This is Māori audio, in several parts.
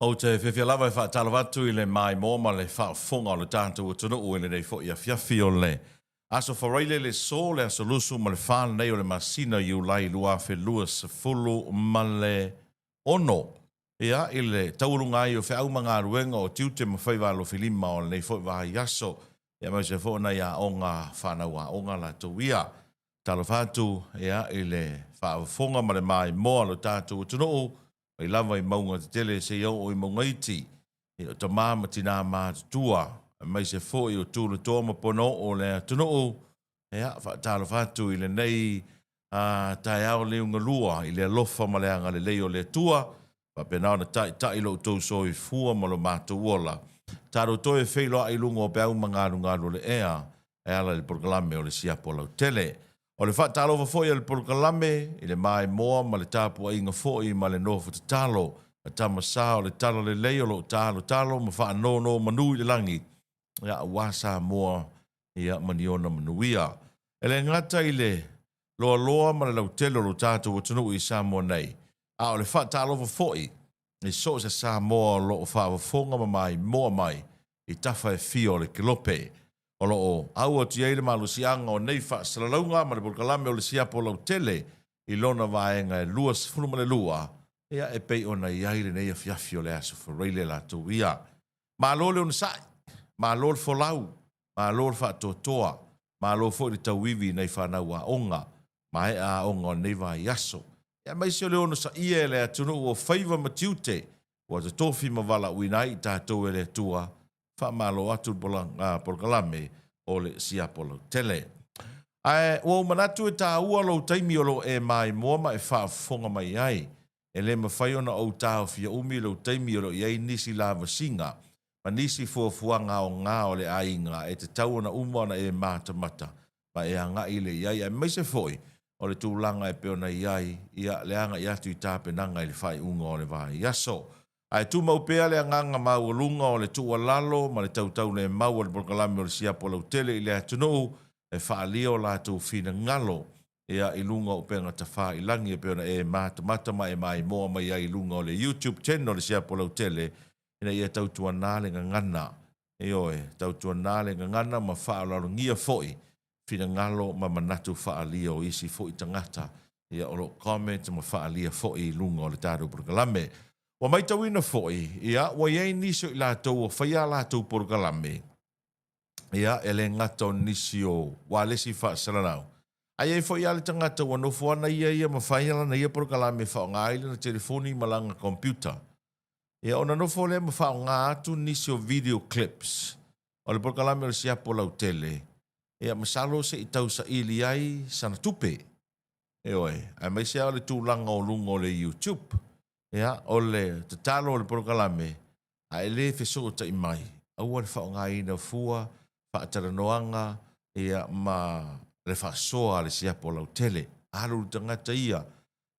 O te whiwhia lawa e whaatala watu I le mai mōma le whaafonga o le tātou o tunu ue le nei fo ia whiawhi o le. Aso Faraile le so le aso lusu ma le whaana nei o le masina Iulai lua whelua se fulu ma le ono. Ia I le taurunga I o whiau mga ruenga o tiute ma whaiwa lo whilima o le nei fo i aso. Ia mai se fo na ia o ngā whanau o ngā la tuia. Talo whātu ia I le whaafonga ma le mai moa lo tātou o tunu ue. I lava I maunga te tele se iau o I maungaiti. I o ta māma tina mātua. Mai se fo I o tūru tōma pono o le tunuu. Ea, whaatalo whātu I le nei tai au leunga lua. I le alofa ma le anga le leo le tua. Pa penao na tai lo tau so I fua ma lo mātu uola. Taro toe wheilo ai lunga o peau mangaru le ea. E ala le porkalame o le Siapo Lautele. O le whaatalo wa foi al porkalame, I le mai moa ma le tāpua inga foi ma le nofu te talo, a tamasa o le talo le leo lo talo, ma wha no manui le langi, ia wasa moa ia maniona manuia. E le ngata I le loa ma le lautelo lo tātou o tunu I Samoa nei. A o le whaatalo wa foi, I so se Samoa lo o whawafonga ma mai moa mai, I tafa e fio le kilope. O lo o aua tiaile malusianga o nei whaasalaunga ma le porkalame o le Siapo Lautele I lona vaenga e luas fuluma le lua ea e pei ona I aile nei a fiafio le aso Faraile la tuia. Ma lo le unsai, ma lo le folau, ma lo le whaatotoa, ma lo fo le tauivi nei whanau a onga, ma e a onga o nei vai aso. Ea mai se o le ono sa ia le atunu o whaiva matiute, wa te tofi ma wala uinai tātou e le tua, whamalo atu porkalame o le Siapo Lautele. Ua manatu e tā ua lo taimi o lo e mai moama e whaafonga mai ai. E le mawhai ona o tāo fia umi lo taimi o lo iai nisi lava singa. Ma nisi fuafuanga o ngā o le ainga e te tau ona umana e mātamata. Ma e anga I le iai e maise foi o le tūlanga e peona iai ia le anga I atu I tāpenanga I le whai unga o le vai yaso. Ai tu mau pea le anganga mau lunga o le tua lalo, ma le tautau le mau o le porkalame o le Siapo Lautele I le atunu, e whaalia o lātou whina ngalo, ea I lunga o penga ta wha I langi e peona e mata mai e mai moa mai ai lunga o le YouTube channel o le Siapo Lautele, ina ia tautua nāle ngangana, e oe, tautua nāle ngangana ma whaalaro ngia foi, whina ngalo ma manatu whaalia o isi foi tangata, ia o lo comment ma whaalia foi lunga o le tātou porkalame. Wa mai tauina foi, ia, wa iei niso I lātou o whaia lātou porkalame. Ia, ele ngata o nisi o walesi whaasalanau. Ai ei foi ale tangata wa nofu ana ia ma whaia na ia porkalame whao ngā ile na telefoni malanga computer. Ia, ona nofu le ma whao ngā atu nisi o video clips. O le porkalame o le Siapo Lautele. Ia, masalo se I tau sa ili ai sana tupe. E oe, ai mai se ale tūlanga o lunga o le YouTube. Ia, o le te talo o le porkalame, a ele wheso ta I mai. Aua le whao ngā ina fua, whaataranoanga, ia ma le whaasoa le Siapo Lautele. Alu tangata ia,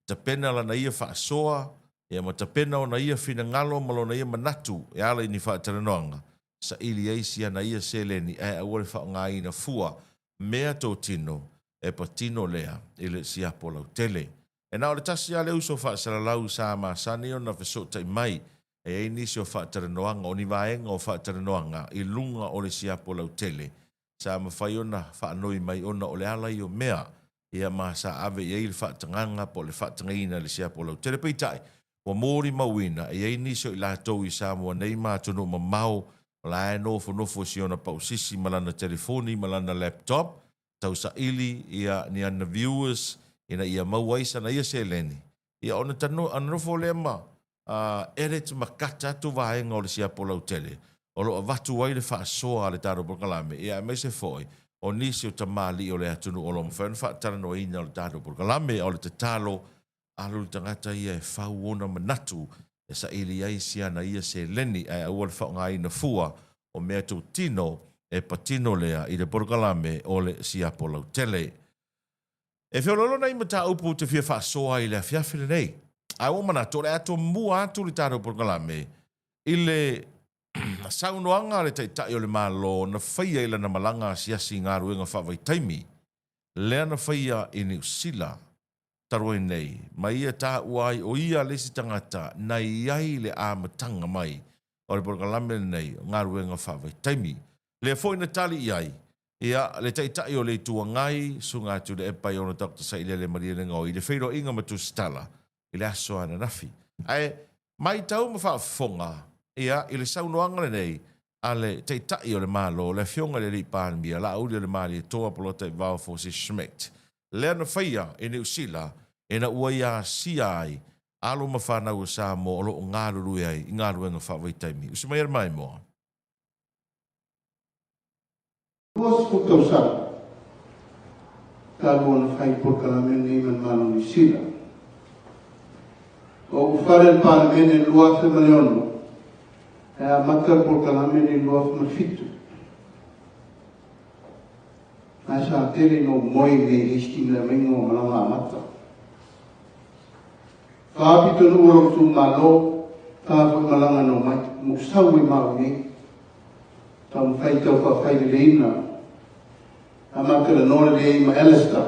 ta pena la na ia whaasoa, ia ma ta pena o na ia whina ngalo malo na ia manatu, e ala ini whaataranoanga. Sa ili eisia na ia seleni, e aua le whao ngā ina fua, mea tō tino, e patino lea, ile Siapo Lautele. E nā o le tasi a le uso whaasalalau sa ma sani o na whesota I mai e ei nisi o whaataranoanga o ni vaenga o whaataranoanga I lunga o le Siapo Lautele sa ma whai ona whaanoi mai ona o le ala I o mea ia ma sa ave i ei le whaatanganga po le whaatangaina le Siapo Lautele peitai wa mōri mauina e ei nisi o I lātou I Samoa nei mātono ma mau la e nofo si ona pausisi malana telefoni malana laptop tau sa ili ia ni ana viewers ina ia mauaisa na ia seleni. Ia ona tanu anrofo lema ere te makata atu vaenga o le Siapo Lautele. O lo avatu wai le whaasoa le tātou porkalame. Ia mai se foi o nisi o tamali o le atunu o lo mwhawhana whaatarano ina o le tātou porkalame o le te talo alu tangata ia e whau ona manatu e sa ili aisia na ia seleni e aua le whaonga ina fua o mea tau tino e patino lea I le porkalame o le Siapo Lautele. E whiololo nei mata upu te whia whaasoa I le whiawhile nei. Ai o mana tō le ato mua atu le tātou porkalame. I le saunoanga le taitai o le malo na whaia I lana malanga siasi ngā ruenga whawai taimi. Lea na whaia I New Zealand. taroi nei, ma ia tā uai o ia lesi tangata, na iai le āmatanga mai, o le porkalame nei, ngā ruenga whawai taimi. Le foi na tali iai, ia le taitai o le tua ngai, sunga tu le epai ono Dr. Saile le maria ngoi, le whiro inga matu stala, i le aso ana nafi. Ai, mai tau ma whaafonga, ia, i le saunoanga le nei, a le taitai o le malo, le fionga le li pānmia, la auli o le mali, toa polota i vau fo si schmeckt. Lea na whaia e New Zealand, e na ua ia sia ai, alo ma whanau sa mo, alo o ngā ruru ai, i ngā ruenga whawai taimi. Usi mai ar mai moa. Vos putusar, kalau na fai porkalamente ni man mano New Zealand. O fare il Parlamento in luogo femminile, e a matar porkalamente in luogo mafito. Nasa tele no moi ne estima mengo malanga mata. Kapito no uro tu malo, kapo malanga no mai musawi mauni. Tam fai tau ka fai leina. Amakala no le ma elesta.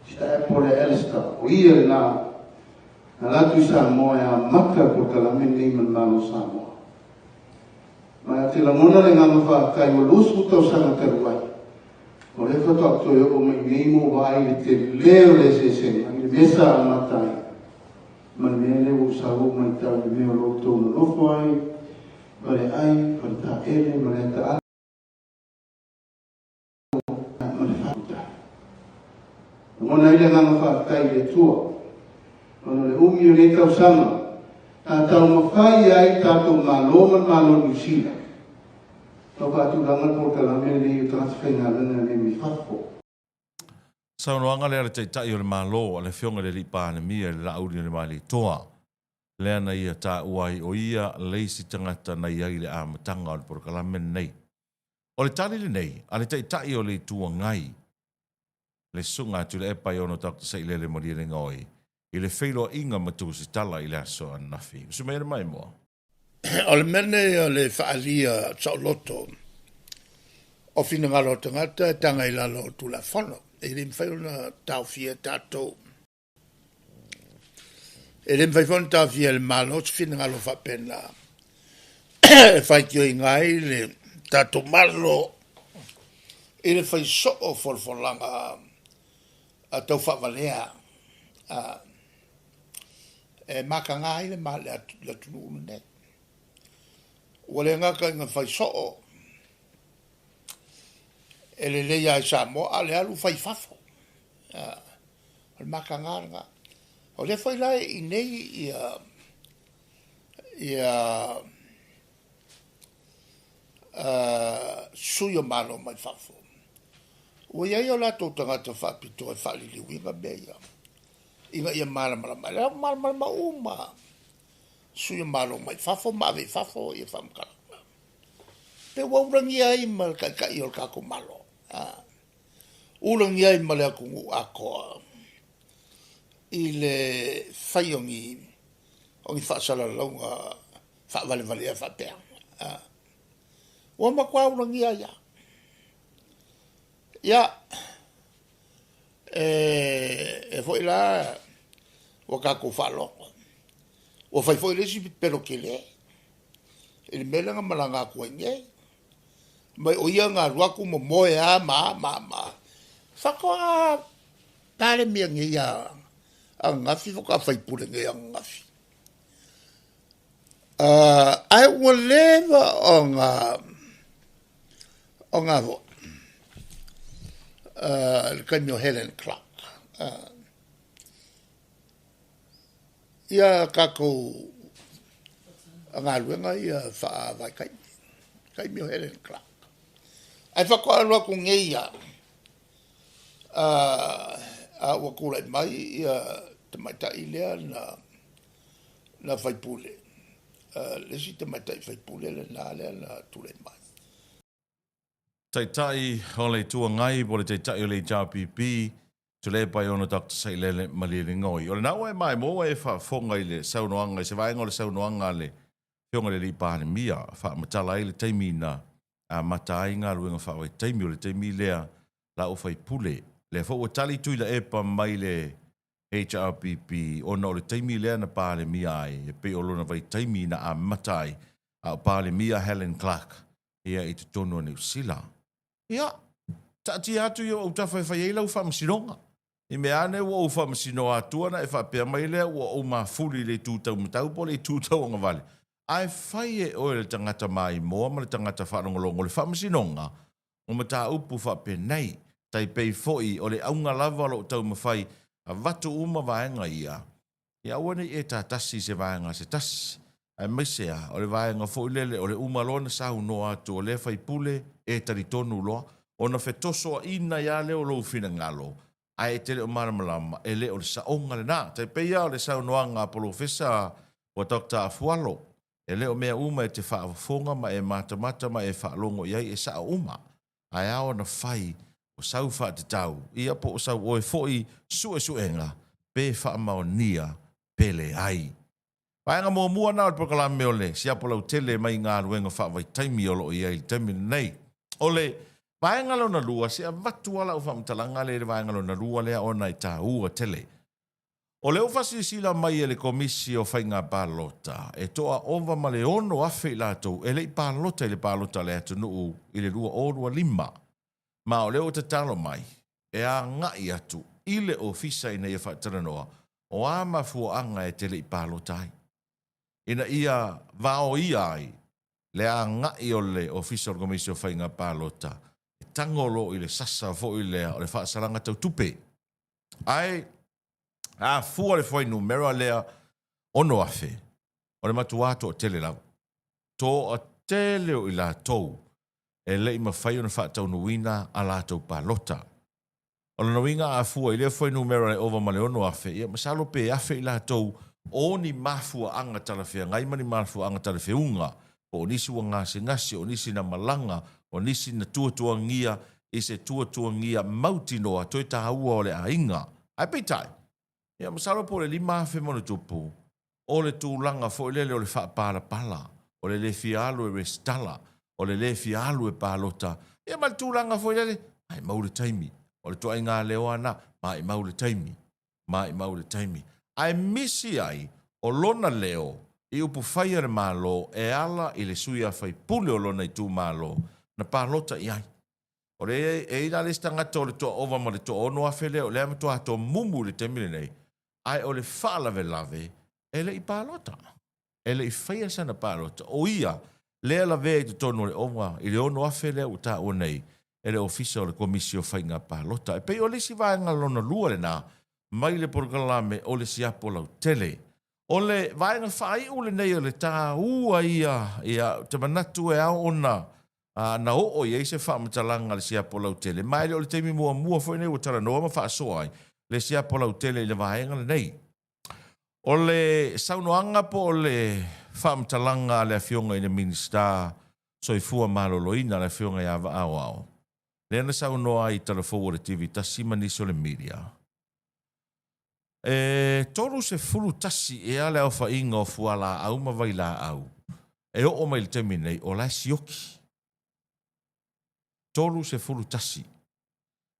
Siapo Lautele o ia na latu sa mo ya maka porkalamente ni man mano sa mo. Ma te la mona le ngama fa kai o lusu tau sanga teruai. O le whakakto e o mai nei mo vai le te leo le se se, le mesa a matai. Ma le mea leo sa o mai tau le mea roto na lofo ai, ma le ai, ma le ta ele, ma le ta ala, ma le whakuta. Mona ile ngama whakai le tua, ona le umi o le tau sama, ta tau mawhai ai tātou malo New Zealand. Saunoanga lea le taitai o le malo, a le fionga le li pāne mia, le lauri o le mali toa. Lea na ia tā uai o ia leisi tangata na iai le āmatanga o le porkalame nei. O le tali le nei, a le taitai o le tua ngai, le sunga tu le epai ono Dr. Saile le maria le ngoi, i le whilo inga matu si tala i le aso an nafi. Usu mai mai moa? O le mene o le whaalia tauloto, o whina ngalo tangata, tanga i lalo tu la whono. E le mwhairona tau fia tātou. E le mwhairona tau fia le malo, tu whina ngalo whapena. E whaikio i ngai, le tātou malo, e le whai so o wholwholanga a tau whavalea. E maka ngai le male la tunu unu ne. Wale ngaka inga whai so o. E le leia e sa mo, a le alu whai fafo. O le maka ngāranga. O le whai lai i nei sui o malo mai fafo. O iai o la tau tangata whapito e whalili winga mea. Inga ia mala ma uma. Sui o malo mai fafo, mawe fafo, ia whamkara. Pe waurangi ai ma kai o kako malo. Urangi ai ma le akungu akoa. I le whaiongi, ongi whaasala launga, whaavale a whapea. Ua makua urangi ai ya. Ia, e foi la, o kako whaloko. O fai foi lesi pero ke le. E melanga malanga kua nge. Mai o ia ngā ruaku mo moe a ma. Whakoa pare mea nge ia a ngafi, whaka fai pure nge a ngafi. Ai ua lewa o ngā vo. Le kaimio Helen Clark. Ia kako ngā ruenga ia wha vai kaimio Helen Clark. Ai whakoa roa ko nge ia a ua kura mai ia te maitai lea na whaipule. Lesi te maitai whaipule le nā lea na ture mai. Taitai o le tua ngai, po le taitai o le JPP, tu le pai ono Dr. Saile le malili ngoi. O le naua e mai moa e whaafonga i le saunoanga, i se vaenga o le saunoanga le fionga le li pāne mia, whaamatala i le teimina, a matai ngā ruenga whaawai teimi o le teimi lea la o whaipule. Le fo o tali tui la epa mai le HRPP, o na o le taimi lea na pāle mia ai, e pe o lona vai taimi na a matai, a pāle mia Helen Clark, ia i te tono New Zealand. Ia, taati atu i o tawhai whai eila u whamasinonga. I me ane ua u whamasino atua na e whapea mai lea ua o mawhuri le tūtau matau po le tūtau anga vale. Ai whai e o le tangata mai moa ma le tangata whanongolongo le whamasinonga o mata upu whapea nei tai pei foi o le aunga lava lo tau mawhai a watu uma vaenga ia. Ia wane e tā tasi se vaenga se tasi. Ai maisea o le vaenga foi lele o le umalona sau no atu o le whai pule e taritonu loa o na whetoso ina ia leo lo fina ngalo. Ai tele o maramalama e le o le saonga le nā. Tai peia o le saunoanga profesa o Dr. Afualo. E le o mea uma e te whaafonga ma e mata ma e whaalongo iai e sa uma. Ai ao na whai o sau wha te tau. Ia po o sau oe foi suenga pe whaamao nia pele ai. Paenga mua na o le prokalame o le Siapo Lautele mai ngā ruenga whaavai taimi o lo iai taimi nei. O le vaenga lo na lua se a watu ala o whamtalanga le vaenga lo na lua lea o nai tā ua tele. O le ufasi sila mai e le komisi o whainga pālota. E toa ova ma le ono awhi lātou e le pālota i le pālota le atu nuu i le rua orua lima. Ma o le o te talo mai e a ngai atu i le ofisa i nei e whataranoa o a mafuanga e tele i pālota ai. Ina ia vao ia ai le a ngai o le ofisa o komisi o whainga pālota. Tangolo i le sasa fo i lea o le whaasaranga tau tupe. Ai, a fua le fwai numero lea ono afe. O le matuato o tele lau. Tō a tele o i la tau. E le i mawhai o na whaatau nuina a la tau pālota. O le nuinga a fua i le fwai numero le ova ma le ono afe. Ia masalo pe afe i la tau o ni mafua anga talawhea. Ngai mani mafua anga talawhea unga. O nisi wa ngasi, o nisi na malanga, o nisi na tuatua ngia, i se tuatua ngia mauti noa, toi ta haua o le a inga. Ai peitai. Ia masalo po le lima afe mona tupu. O le tūlanga fo lele o le whaapara pala. O le fialu e restala. O le fialu e pālota. Ia ma le tūlanga fo lele. Ai maule taimi. O le toa inga leo ana. Mai maule taimi. Mai maule taimi. Ai misi ai. O lona leo. I upu whaia le malo e ala i le suia whai pule o lona i tū malo na pālota i ai. O le e ina le stangata o le toa ova ma le toa ono awhele o le ama toa toa mumu le temile nei. Ai o le whaalave lave e le i pālota. E le i whaia sana pālota. O ia, le ala vea i te tono le ova i le ono awhele o ta o nei e le ofisa o le komisio whainga pālota. E pei o le si vaenga lona lua le nā mai le porkalame o le Siapo Lautele. O le vaenga whai o le nei o le tā ua ia te manatu e au ona na o ia i se whaamatalanga le Siapo Lautele. Mai le o le teimi mua fwoi nei o tara noa ma whaasoa ai le Siapo Lautele i le vaenga le nei. O le saunoanga po o le whaamatalanga le awhionga i le Ministerial soifua maloloina le awhionga i awa au. Le ana saunoa i telefo le TV tasi maniso le media. Toru se fulu tasi e ale au whainga o fuala au ma vai la au. E o mai le temi nei o la sioki. Toru se fulu tasi.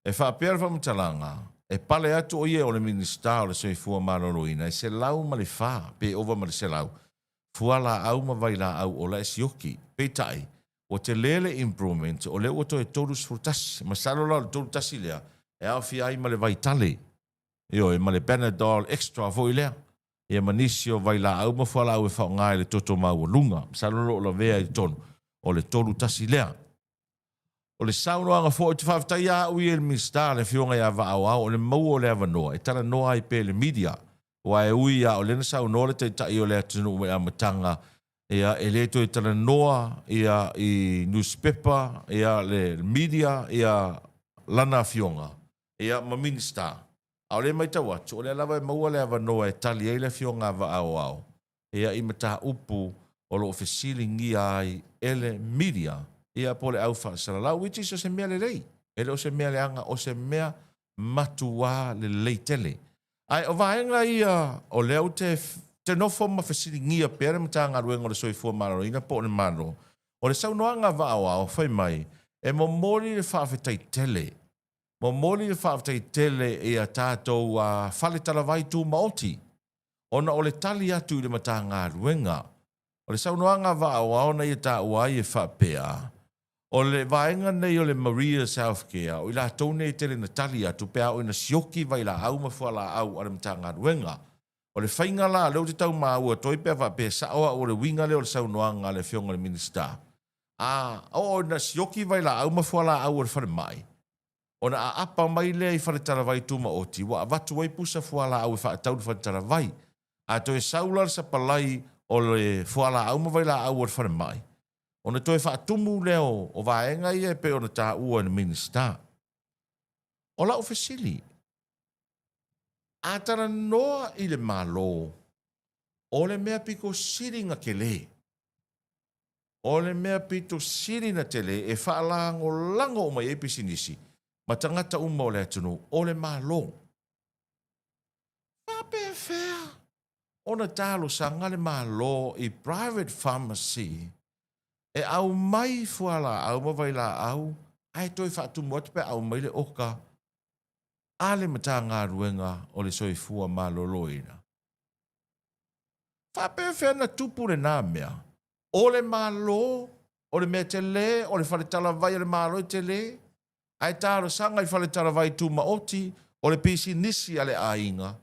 E whaapea whamatalanga. E pale atu o ie o le Ministerial le soifua maloloina. E se lau ma le wha pe ova ma le se lau. Fuala au ma vai la au o la sioki. Pe tai. O te lele improvement o le oto e toru se fulu tasi. Ma salo lau le toru tasi lea. E au fi ai ma le vai tale. Io e male Panadol extra foi lea. E manisio vai la au mawhala au e whaonga le toto mau lunga. Salolo la vea i tonu. O le tolu tasi lea. O le saunoanga fo te whawtai a ui e le Ministerial le fionga ia wa au au. O le mau o le avanoa. E tala noa i pe le media. O e ui a o le na saunoa le te tai o le atunu me a matanga. Ia e le to i tala noa ia i newspaper. Ia le media. Ia lana fionga. Ia ma Ministerial. Au le mai tau atu, o le alawa e maua le awa noa e tali e le fionga awa au. Ea i mata upu o lo ofisili ngia ai ele media. Ea po le au whaasalau, which is o se mea le lei. Ele o se mea le anga, o se mea matua le lei tele. Ai o vaenga ia o le au te nofo ma fasili ngia pere mata ngā ruenga o le soifua maro ina po le mano. O le saunoanga awa au, whai mai, e mo mori le whaafetai tele. Mo moli whaafitai tele e a tātou whale tarawai tū maoti. Ona o le tali atu i le mata ngā ruenga. O le saunoanga wa awaona i tā uai e whaapea. O le vaenga nei o le Maria Self-Care, o i la tone tele na tali atu pea o ina sioki vai la au mafua la au ale mata ngā ruenga. O le whainga la leo te tau maua toi pea whaapea saoa o le winga leo le saunoanga le whionga le minister. O ina sioki vai la au mafua la au le whare mai. O na a apa mai lea i whare tarawai tuma oti, wa watu wai pusa fuala au e whaatau le whare tarawai. A toi saula le sapalai o le fuala au mawai la au le whare mai. O na toi whaatumu leo o vaenga ia pe o na tā ua na minister. O la o fesili. A tara noa i le malo. O le mea piko siringa ke le. O le mea pito sirina te le e whaalango lango o mai episinisi. Ma tangata uma o le atunu, o le malo. Pape fea. O na talo sanga le malo i private pharmacy. E au mai fuala au mawai la au. Ai toi whaatu mote pe au mai le oka. Ale mata ngā ruenga o le soifua malo loina. Pape fea na tupu le nā mea. O le malo, o le mea te le, o le whare talavai o le malo te le. Ai tāro sanga i whale tarawai tū maoti, o le pisi nisi ale ainga.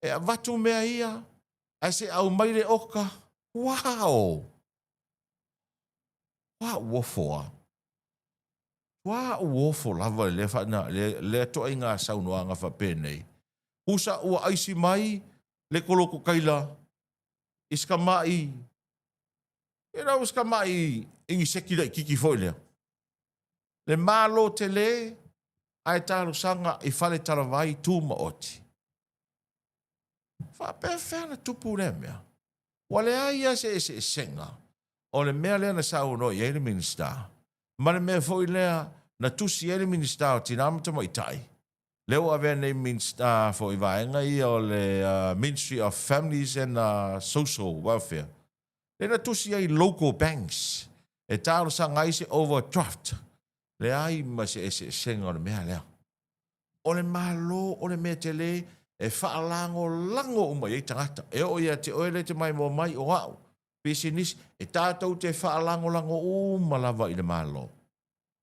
E a watu mea ia, ai se au maire oka. Wow! Wa uofoa. Wa uofo lava le whana, le toa inga saunoanga whapenei. Usa ua aisi mai, le koloko kaila, iska mai. Iska mai, ingi sekila i kiki foilea. Le malo te le, ai talo sanga i whale tarawai tū maoti. Whape whana tupu le mea. Wale aia se senga. O le mea lea na sao no i ele minister. Ma le mea fo i lea na tusi ele minister o tinamata mo i tai. Leo avea nei minister fo i vaenga i o le Ministry of Families and Social Welfare. Le na tusi ai local banks. E talo sanga i se overdraft. Le ai ma se senga o le mea lea. O le malo, o le mea te le, e whaalango lango uma i tangata. E o ia te oele te mai mo mai o au. Pesinis, e tātou te whaalango lango uma lava i le malo.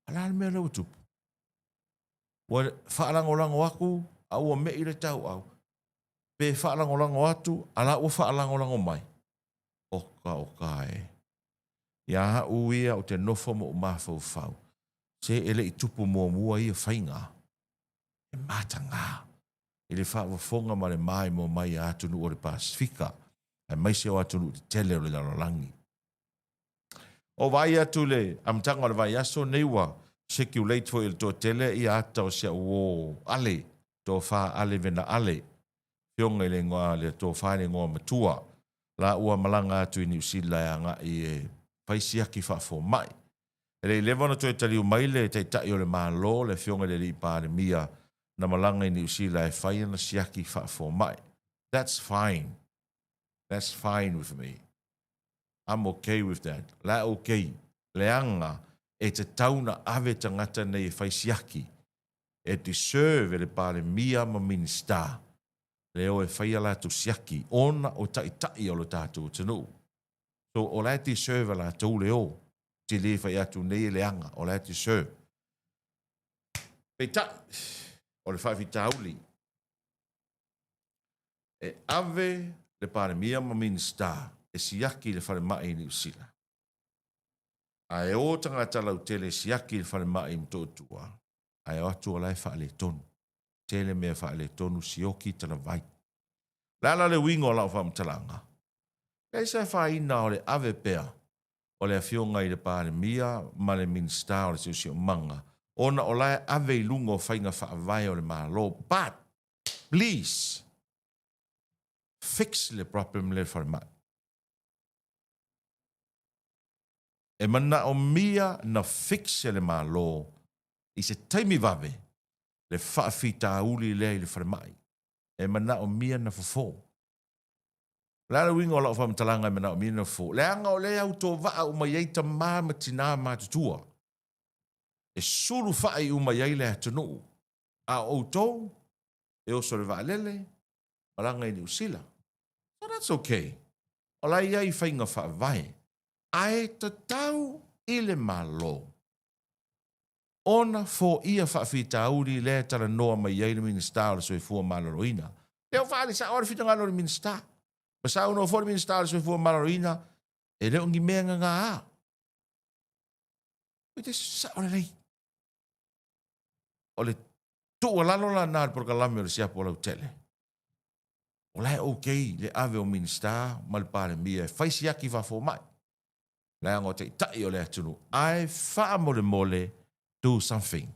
Ala le mea leo tupu. Wa whaalango lango aku, au o me i le tau au. Pe whaalango lango atu, ala o whaalango lango mai. Oka e. Ia uia o te nofo mo umafau fau. Se ele i tupu mua i a whainga. E matanga. Ele whaawafonga ma le mai mo mai a atunu o le Pasifika. E mai se o atunu te tele o le lalolangi. O vai atu le, amtanga o le vai aso neiwa, seki uleit fo il to tele i ata o sia uo ale, to wha ale vena ale. Fionga ile ngoa le to whaine ngoa matua. La ua malanga atu i New Zealand i e paisiaki whaafo mai. Ele levana to tali mai le te tai o le malo le fionga le lipa le mia na malanga i New Zealand e whai na siaki whaafo mai. That's fine. That's fine with me. I'm okay with that. La okay. Leanga e te tauna ave tangata nei e whai siaki. E deserve le pale mia ma minister. Leo e whai ala tu siaki. Ona o tai o lo tātou tanu. So o la deserve la tau leo. Te le whai atu nei leanga, o la te sir. Pei tai, o le whai tauli. E ave le pare mia ma minister, e siaki le whare mai ni usila. A e o tangata Lautele siaki le whare mai mtotua. A e atu o lai wha le tonu. Tele mea wha le tonu sioki tana vai. Lala le wingo lau wha mtalanga. Kei sa wha ina o le ave pea. O le afionga i le pāre mia, ma le minister o le siusio manga. Ona o lai ave i lungo o whainga whaavai o le malo. But, please, fix le problem le wharemai. E mana o mia na fix le malo, i se taimi vave, le whaafita uli le i le wharemai. E mana o mia na fofo. Lala winga o lau whamtalanga mena o mina fo. Le anga o le au tō waa o mai eita maa tina maa tutua. e sulu whae uma iai le atunu. A outou, e oso le VAEGA, malanga i New Zealand. So that's okay. O lai iai whainga whaavai. Ae te tau i le malo. Ona fo ia whaafitauri le tala noa mai iai le Ministerial so e fua maloroina. Leo whaale sa ora fita ngalo le Ministerial. Ma sa uno fo le Ministerial so e fua maloroina, e leo ngi mea ngā a. Ite sa ora lei. O le tua lalo la nār por kalame o le Siapo Lautele. O lai okay le ave o Ministerial, ma le pare mia e whaisi aki whafo mai. Lai ango te tai o le atunu. Ai wha mole do something.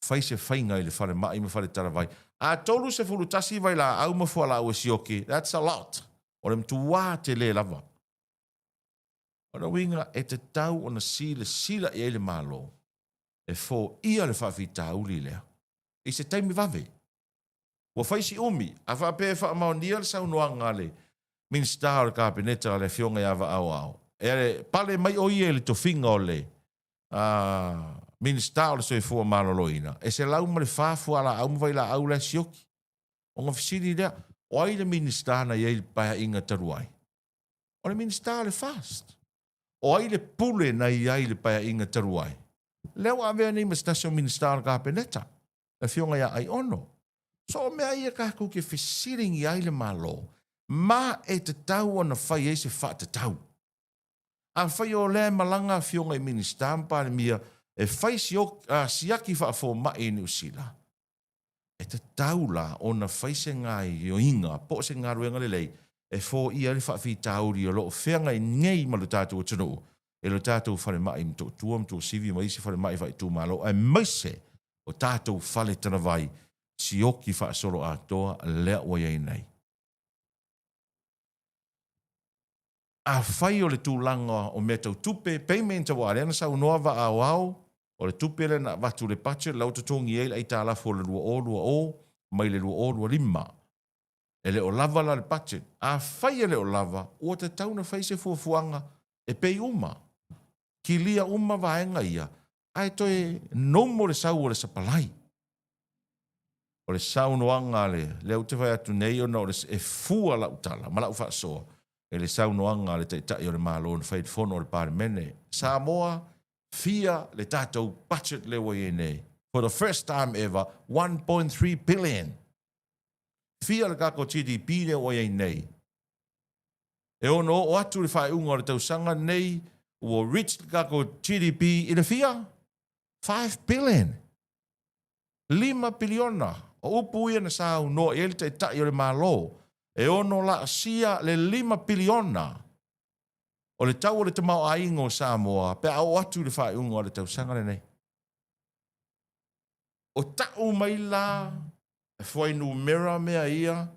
Whaise whainga i le whare mai me whare tarawai. A tolu se fulu tasi vai la au ma fua la au sioki. That's a lot. O le mtua te le lava. O na winga e te tau o na sila i ele malo. E fo ia le whawhita uli lea. I se taimi vave. Wa whaisi umi. A whape e wha maonia le sau noanga le. Ministerial kabineta le fionga i awa au. E le pale mai o ia le tofinga o le. Ministerial so e fua maloloina. E se lau ma le whafua la au mwai la au le sioki. O ngā fisiri lea. O ai le Ministerial na iei paia inga taruai. O le Ministerial le fast. O ai le pule na iei le paia inga taruai. Leo avea ni ma stasio Ministerial kabineta. Le fionga ia ai ono. So mea ia kako ke fisiring i ai le malo. Ma e te tau ana whai e se wha te tau. A whai o lea malanga fionga i Ministerial pa le mia e whai siaki wha fo mai New Zealand. E te tau la o na whai se ngai o inga, po se ngā ruenga le lei, e fo ia le wha fi tauri o lo whenga i ngei ma lo tātou o tunu. E lo tātou whare mai mto tua mto sivi ma isi whare mai whai tū malo. E maise o tātou whale tana vai si oki wha solo a toa lea o iei nei. A whai o le tūlanga o me tau tupe, peimenta wa arena sa unoa wa au au, o le tupe le na watu le pache, lau tatongi e ai tā lafo le lua o, mai le lua o lima. E le o lava la le pache. A whai e le o lava, o te tauna whai se fuafuanga, e pei uma. Ki lia uma vaenga ia, ai toi nomo le sau o le sapalai. O le sau noanga le au te whai atu nei o na o le e fua la utala, ma lau wha soa. E le sau noanga le tai o le malo na whaid fono o le pare mene. Samoa, fia le tātou budget le wai e nei. For the first time ever, 1.3 billion. Fia le kako GDP le wai e nei. E ono o atu le whai unga o le tausanga nei, o rich le kako GDP i le fia, 5 billion. 5 biliona. O upu ia na sau no e le tai o le malo. E ono la sia le 5 biliona. O le tau o le tamau a ingo Samoa, pe au atu le whae ungo o le tau sangare nei. O tau mai la, e whai numera mea ia,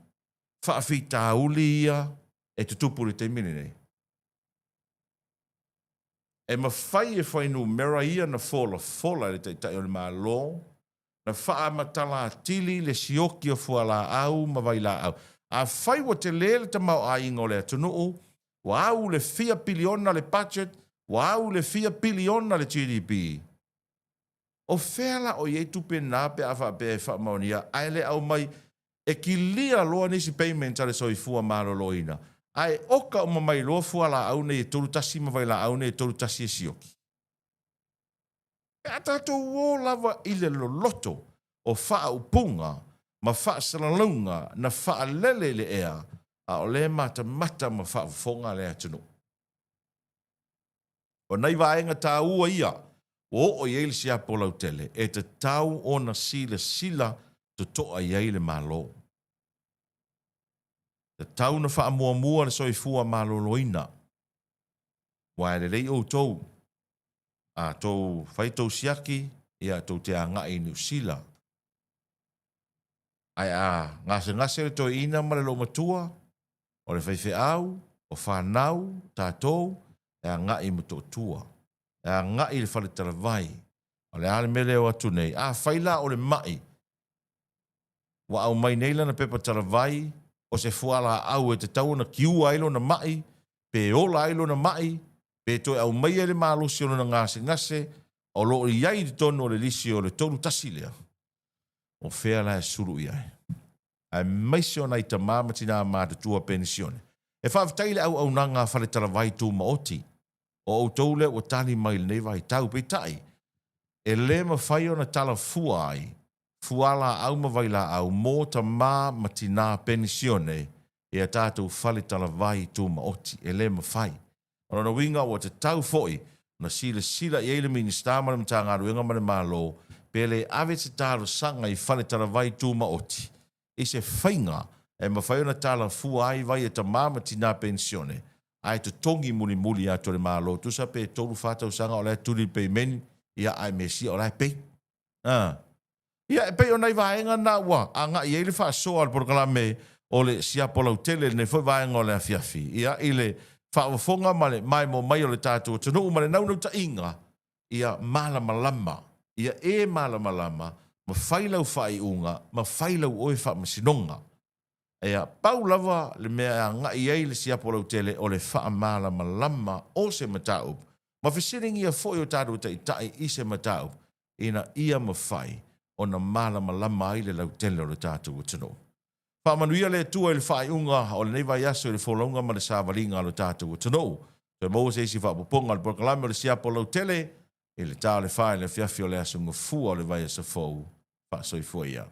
whaafita uli ia, e tutupu le te mini nei. E ma whai numera ia na fola le te o le malo, na wha matala atili le sioki o fuala au, ma vai la au. A whai wa te lele te mau a ingo le atunuu, wa au le 4 biliona le budget, wa au le 4 biliona le GDP. O whela o iei tupe nā pe awha pe e wha maunia, ai le au mai e ki lia loa nisi payment ale soi fua malo loina. Ai oka o mamai loa fua la au nei e toru tasi ma vai la au nei e toru tasi e sioki. E atato o lava i le loloto o wha upunga, ma wha salalunga na wha lele le ea, a o le mata ma wha fonga le atunu. O nei vaenga tā ua ia, o iei le Siapo Lautele, e te tau o na sila to toa iei le malo. Te tau na wha mua le soi fua malo loina. Wa le lei o tou, a tou whai tou siaki, ia tou te anga i New Zealand. Ai ngase le toi ina ma le lo matua, o le whaiwhi au, o whanau, tātou, e anga i matotua. E anga i le whale tarawai. O le ale mele o atu nei. Whaila o le mai. Wa au mai neila na pepa tarawai, o se fuala au e te tau na kiua ilo na mai, pe ola ilo na mai, pe toi au mai ele malusi o na ngase, O lo iai di tono o le lisi o le tolu tasilea. O fea la e suru iai. Ai maise o nai ta mamatina ma te tua pensione. E whawhataile au nanga whale tarawai tū maoti. O au taule o tali mai le vai tau pe tai. E le ma whai o na tala fua ai. Fuala au ma vai la au mō ta matina pensione. E a tātou whale tarawai tū maoti. E le ma whai. Ono na winga o te tau foi. Na sila i eile minister ma le mtanga ruenga ma le malo. Pele ave te tāro sanga i whale tarawai tū maoti. I se whainga. E ma whai o na tala fua ai vai e ta matina pensione. Ai te tongi muli ato le malo. Tu sa pe tolu whātau sanga o le turi pe meni. Ia ai mesi o le pe. Ia e pe o nei vaenga na ua. A nga i eile wha soa al porkalame o le Siapo Lautele ne fo vaenga o le afiafi. Ia i le whaawafonga male mai mo mai o le tātua. Tunu male naunau ta inga. Ia malama lama. Ia e malama lama. Ma whailau whai unga. Ma whailau oe wha masinonga. Ea pau lava le mea nga i eile Siapo Lautele o le wha malama lama o se mataup. Ma whisiringi a fwoi o tātua ta i tai i se mataup. Ina ia ma whai o na malama lama i le Lautele o le tātua tunu. Whamanuia le tua i le whai unga o le neiva yaso i le wholonga ma le sāwaringa o le tātua tunu. Pe mō se isi whapuponga le porkalame o le Siapo Lautele i le tā le whai le fiafi o le asunga fua o le vai asa fau. Wha soi fua ia.